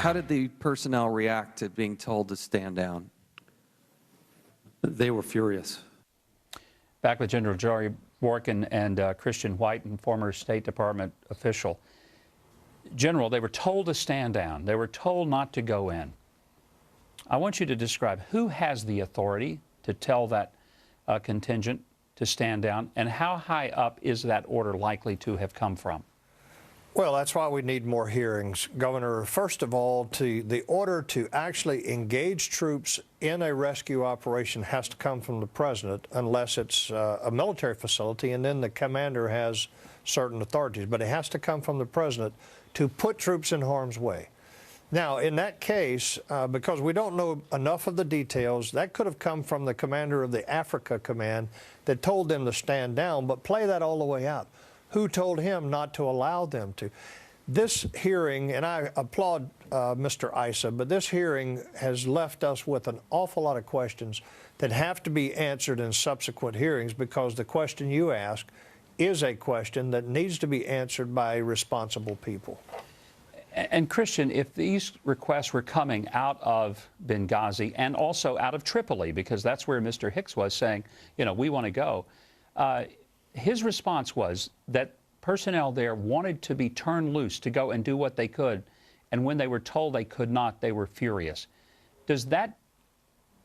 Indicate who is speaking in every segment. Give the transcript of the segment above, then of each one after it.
Speaker 1: How did the personnel react to being told to stand down?
Speaker 2: They were furious.
Speaker 3: Back with General Joey Borkin and Christian White, and former State Department official. General, they were told to stand down. They were told not to go in. I want you to describe who has the authority to tell that contingent to stand down, and how high up is that order likely to have come from?
Speaker 4: Well, that's why we need more hearings, Governor. First of all, the order to actually engage troops in a rescue operation has to come from the president, unless it's a military facility, and then the commander has certain authorities. But it has to come from the president to put troops in harm's way. Now, in that case, because we don't know enough of the details, that could have come from the commander of the Africa Command that told them to stand down, but play that all the way out. Who told him not to allow them to? This hearing, and I applaud Mr. Issa, but this hearing has left us with an awful lot of questions that have to be answered in subsequent hearings, because the question you ask is a question that needs to be answered by responsible people.
Speaker 3: And Christian, if these requests were coming out of Benghazi and also out of Tripoli, because that's where Mr. Hicks was saying, you know, we want to go, his response was that personnel there wanted to be turned loose to go and do what they could, and when they were told they could not, they were furious. Does that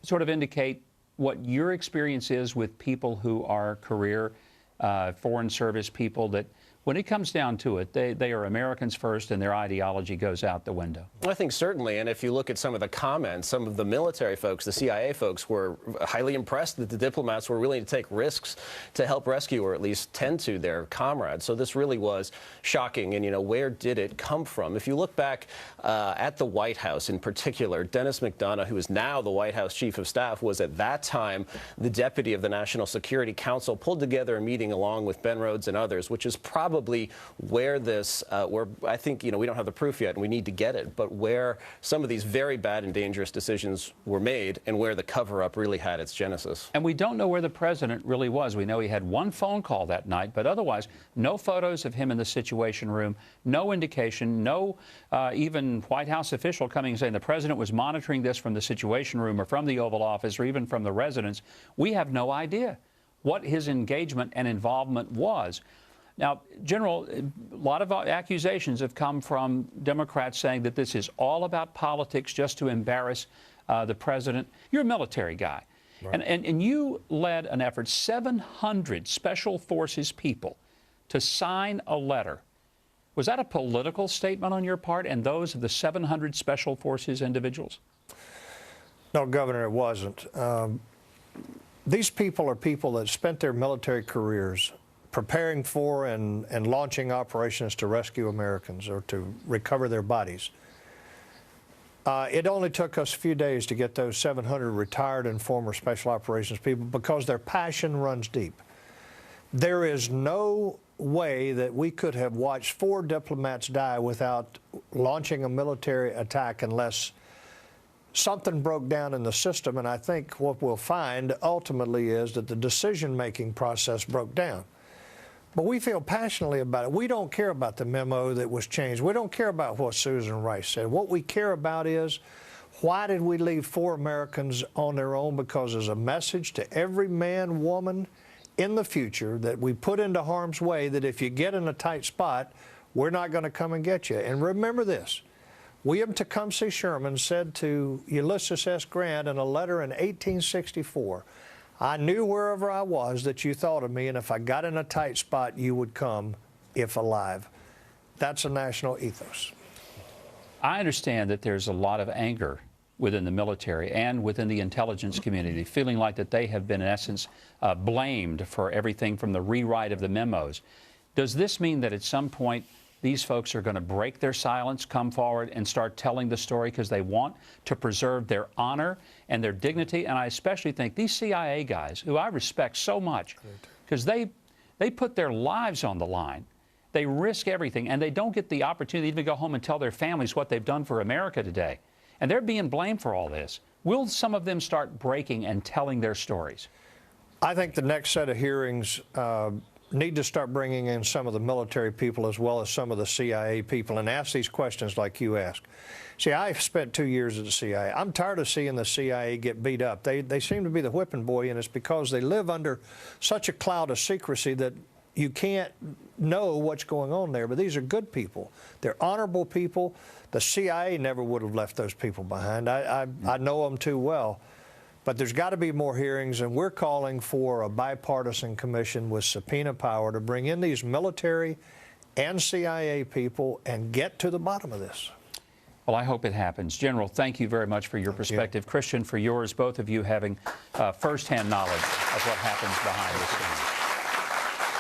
Speaker 3: sort of indicate what your experience is with people who are career foreign service people, that when it comes down to it, they are Americans first and their ideology goes out the window?
Speaker 5: I think certainly, and if you look at some of the comments, some of the military folks, the CIA folks, were highly impressed that the diplomats were willing to take risks to help rescue, or at least tend to, their comrades. So this really was shocking, and, you know, where did it come from? If you look back at the White House in particular, Dennis McDonough, who is now the White House Chief of Staff, was at that time the deputy of the National Security Council, pulled together a meeting along with Ben Rhodes and others, which is probably where this, where I think, you know, we don't have the proof yet and we need to get it, but where some of these very bad and dangerous decisions were made, and where the cover-up really had its genesis. And
Speaker 3: we don't know where the president really was. We know he had one phone call that night, but otherwise, no photos of him in the Situation Room, no indication, no even White House official coming and saying the president was monitoring this from the Situation Room or from the Oval Office or even from the residence. We have no idea what his engagement and involvement was. Now, General, a lot of accusations have come from Democrats saying that this is all about politics, just to embarrass the president. You're a military guy. Right. And you led an effort, 700 Special Forces people, to sign a letter. Was that a political statement on your part and those of the 700 Special Forces individuals?
Speaker 4: No, Governor, it wasn't. These people are people that spent their military careers preparing for and launching operations to rescue Americans or to recover their bodies. It only took us a few days to get those 700 retired and former special operations people, because their passion runs deep. There is no way that we could have watched 4 diplomats die without launching a military attack unless something broke down in the system. And I think what we'll find ultimately is that the decision-making process broke down. But we feel passionately about it. We don't care about the memo that was changed. We don't care about what Susan Rice said. What we care about is, why did we leave 4 Americans on their own? Because there's a message to every man, woman in the future that we put into harm's way, that if you get in a tight spot, we're not going to come and get you. And remember this, William Tecumseh Sherman said to Ulysses S. Grant in a letter in 1864, I knew wherever I was that you thought of me, and if I got in a tight spot, you would come, if alive. That's a national ethos.
Speaker 3: I understand that there's a lot of anger within the military and within the intelligence community, feeling like that they have been, in essence, blamed for everything from the rewrite of the memos. Does this mean that at some point these folks are going to break their silence, come forward and start telling the story, because they want to preserve their honor and their dignity? And I especially think these CIA guys, who I respect so much, because they put their lives on the line. They risk everything, and they don't get the opportunity to even go home and tell their families what they've done for America today. And they're being blamed for all this. Will some of them start breaking and telling their stories?
Speaker 4: I think the next set of hearings need to start bringing in some of the military people as well as some of the CIA people and ask these questions like you ask. See, I've spent 2 years at the CIA. I'm tired of seeing the CIA get beat up. They seem to be the whipping boy, and it's because they live under such a cloud of secrecy that you can't know what's going on there. But these are good people. They're honorable people. The CIA never would have left those people behind. I know them too well. But there's got to be more hearings, and we're calling for a bipartisan commission with subpoena power to bring in these military and CIA people and get to the bottom of this.
Speaker 3: Well, I hope it happens. General, thank you very much for your perspective. Christian, for yours, both of you having firsthand knowledge of what happens behind the scenes.